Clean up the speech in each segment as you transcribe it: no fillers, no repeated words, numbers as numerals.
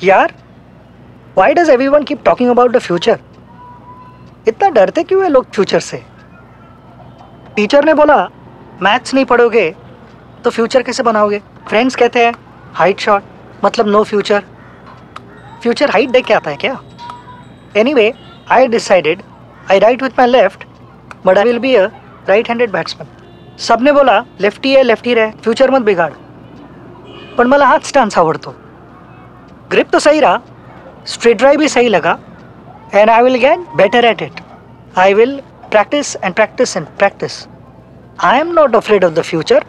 यार, why does everyone keep talking about the future? इतना डरते क्यों है लोग फ्यूचर से? टीचर ने बोला मैथ्स नहीं पढ़ोगे तो फ्यूचर कैसे बनाओगे? फ्रेंड्स कहते हैं हाइट शॉट मतलब नो फ्यूचर. फ्यूचर हाइट देख के आता है क्या? Anyway, I decided I right with my left but I will be a right handed batsman. सबने बोला लेफ्टी रहे, फ्यूचर मत बिगाड़. पण मला हाच स्टान्स आवडतो. ग्रिप तो सही रहा, स्ट्रेट ड्राइव भी सही लगा, and I will get better at it. I will practice and practice and practice. I am not afraid of the future.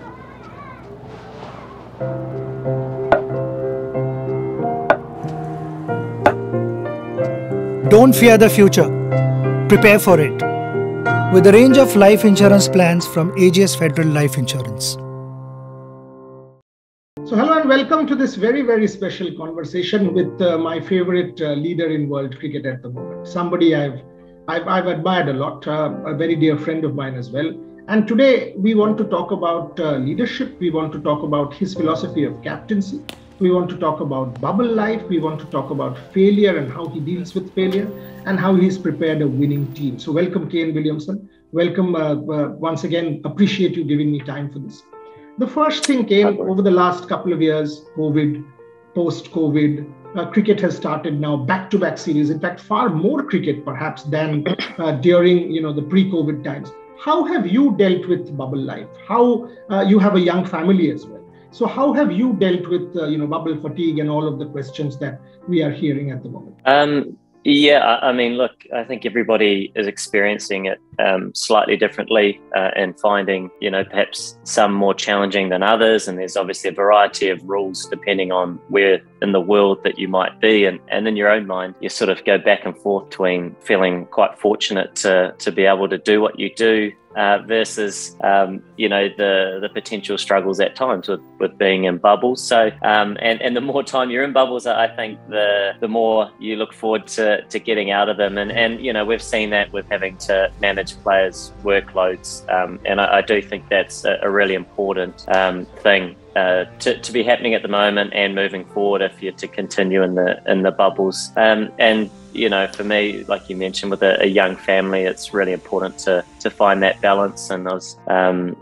Don't fear the future. Prepare for it. With a range of life insurance plans from AGS Federal Life Insurance. So hello and welcome to this very, very special conversation with my favorite leader in world cricket at the moment. Somebody I've admired a lot, a very dear friend of mine as well. And today we want to talk about leadership. We want to talk about his philosophy of captaincy. We want to talk about bubble life. We want to talk about failure and how he deals with failure and how he's prepared a winning team. So welcome, Kane Williamson. Welcome once again. Appreciate you giving me time for this. The first thing came over the last couple of years, COVID, post-COVID, cricket has started now back-to-back series. In fact, far more cricket perhaps than during the pre-COVID times. How have you dealt with bubble life? How you have a young family as well. So how have you dealt with bubble fatigue and all of the questions that we are hearing at the moment? Yeah, I mean, look, I think everybody is experiencing it slightly differently and finding, perhaps some more challenging than others. And there's obviously a variety of rules depending on where in the world that you might be. And in your own mind, you sort of go back and forth between feeling quite fortunate to be able to do what you do versus, the potential struggles at times with being in bubbles. So, and the more time you're in bubbles, I think the more you look forward to getting out of them. And we've seen that with having to manage players' workloads. And I do think that's a really important thing to be happening at the moment and moving forward if you're to continue in the bubbles. And for me, like you mentioned, with a young family, it's really important to find that balance. And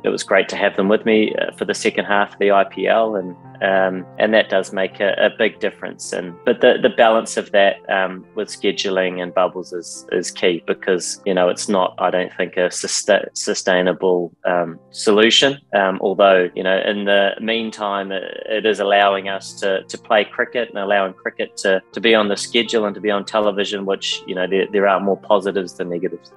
it was great to have them with me for the second half of the IPL, and that does make a big difference. But the balance of that with scheduling and bubbles is key, because it's not, I don't think, a sustainable solution. Although in the meantime, it is allowing us to play cricket and allowing cricket to be on the schedule and to be on television, which there are more positives than negatives.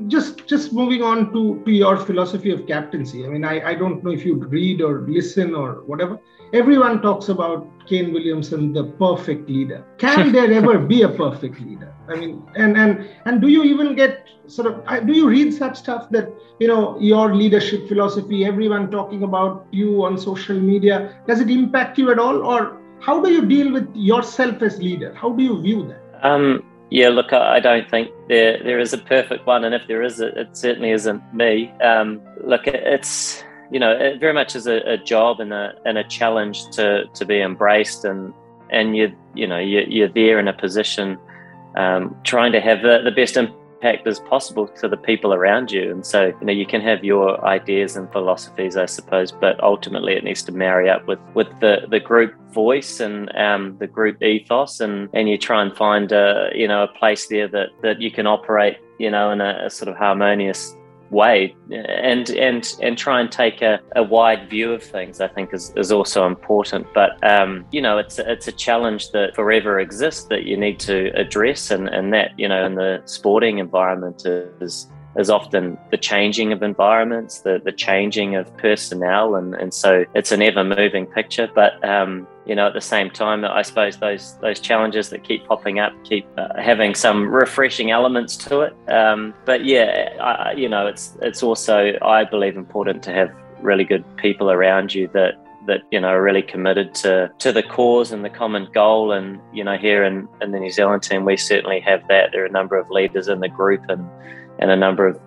Just moving on to your philosophy of captaincy. I mean, I don't know if you read or listen or whatever. Everyone talks about Kane Williamson, the perfect leader. Can there ever be a perfect leader? I mean, and do you even get do you read such stuff that, your leadership philosophy, everyone talking about you on social media, does it impact you at all? Or how do you deal with yourself as leader? How do you view that? Yeah, look, I don't think there is a perfect one, and if there is, it certainly isn't me. Look, it's it very much is a job and a challenge to be embraced, and you're there in a position trying to have the best impact as possible to the people around you. And so you can have your ideas and philosophies, I suppose, but ultimately it needs to marry up with the group voice and the group ethos, and you try and find a place there that you can operate in a sort of harmonious way, and try and take a wide view of things, I think is also important. But it's a challenge that forever exists that you need to address, and that in the sporting environment is often the changing of environments, the changing of personnel, and so it's an ever-moving picture. But at the same time, I suppose those challenges that keep popping up keep having some refreshing elements to it. But yeah, it's also, I believe, important to have really good people around you that are really committed to the cause and the common goal. And here in the New Zealand team, we certainly have that. There are a number of leaders in the group, and a number of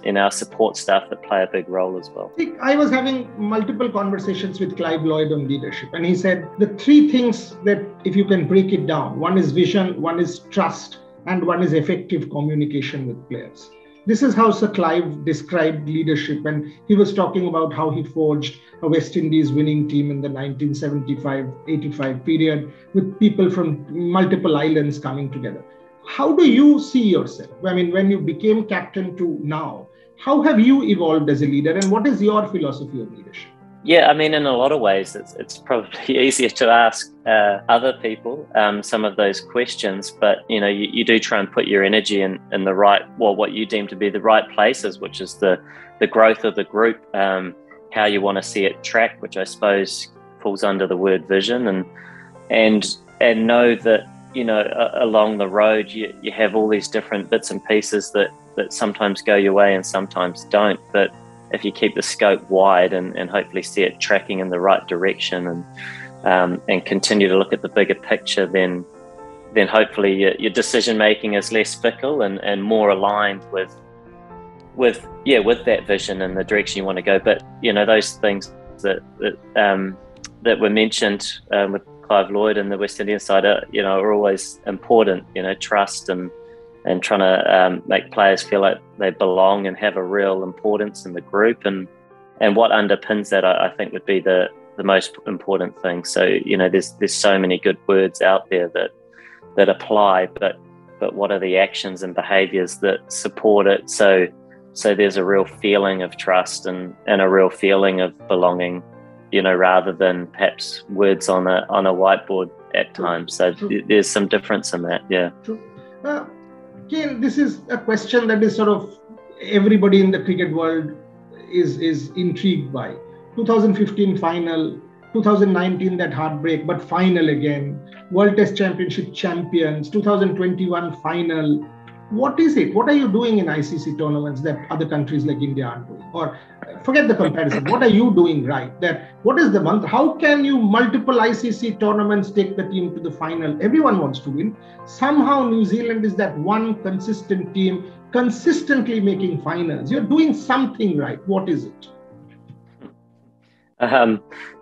in our support staff that play a big role as well. I was having multiple conversations with Clive Lloyd on leadership, and he said the three things that, if you can break it down, one is vision, one is trust, and one is effective communication with players. This is how Sir Clive described leadership, and he was talking about how he forged a West Indies winning team in the 1975-85 period with people from multiple islands coming together. How do you see yourself? I mean, when you became captain to now, how have you evolved as a leader, and what is your philosophy of leadership? Yeah, I mean, in a lot of ways, it's probably easier to ask other people some of those questions. But, you do try and put your energy in the right, what you deem to be the right places, which is the growth of the group, how you want to see it track, which I suppose falls under the word vision, and know that, along the road, you have all these different bits and pieces that sometimes go your way and sometimes don't. But if you keep the scope wide and hopefully see it tracking in the right direction and continue to look at the bigger picture, then hopefully your decision making is less fickle and more aligned with that vision and the direction you want to go. But those things that were mentioned with Clive Lloyd and the West Indian side are always important. Trust and trying to make players feel like they belong and have a real importance in the group, and what underpins that, I think, would be the most important thing. So there's so many good words out there that apply, but what are the actions and behaviours that support it? So there's a real feeling of trust and a real feeling of belonging, rather than perhaps words on a whiteboard at times. So there's some difference in that. Yeah. True. Kane, this is a question that is sort of everybody in the cricket world is intrigued by. 2015 final, 2019 that heartbreak, but final again. World Test Championship champions, 2021 final. What is it? What are you doing in ICC tournaments that other countries like India aren't doing? Or forget the comparison. What are you doing right? What is the month? How can you multiple ICC tournaments take the team to the final? Everyone wants to win. Somehow New Zealand is that one consistent team consistently making finals. You're doing something right. What is it?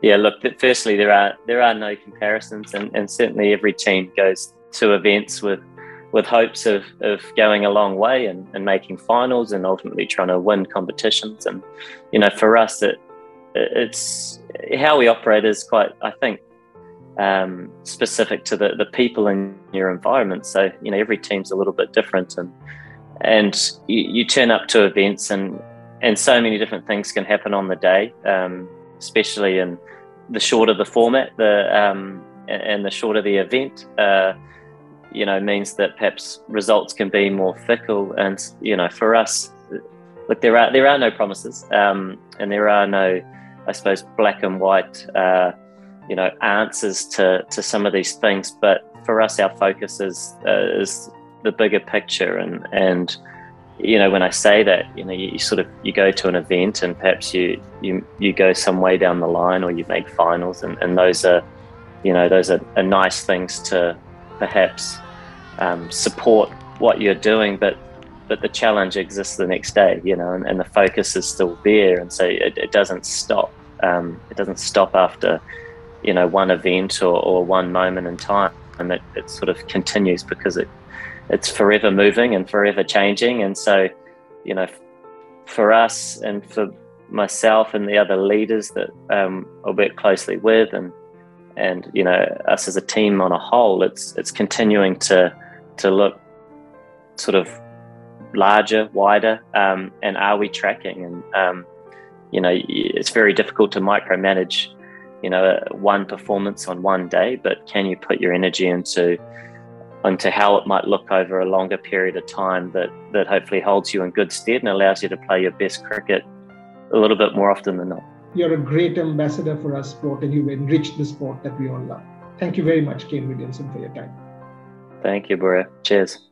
Look, firstly, there are no comparisons, and certainly every team goes to events with hopes of going a long way and making finals and ultimately trying to win competitions. And, for us, it's how we operate is quite, I think, specific to the people in your environment. So, every team's a little bit different, and you turn up to events and so many different things can happen on the day, especially in the shorter the format, and the shorter the event, means that perhaps results can be more fickle. And, for us, look, there are no promises, and there are no, I suppose, black and white, answers to some of these things. But for us, our focus is the bigger picture. And when I say that, you go to an event and perhaps you go some way down the line, or you make finals, and those are nice things to perhaps support what you're doing, but the challenge exists the next day, and the focus is still there, and so it doesn't stop. It doesn't stop after one event or one moment in time, and it sort of continues because it's forever moving and forever changing. And so for us and for myself and the other leaders that I work closely with, and us as a team on a whole, it's continuing to look sort of larger, wider, and are we tracking? And it's very difficult to micromanage one performance on one day, but can you put your energy into how it might look over a longer period of time that hopefully holds you in good stead and allows you to play your best cricket a little bit more often than not. You're a great ambassador for our sport, and you've enriched the sport that we all love. Thank you very much, Kane Williamson, for your time. Thank you, Boria. Cheers.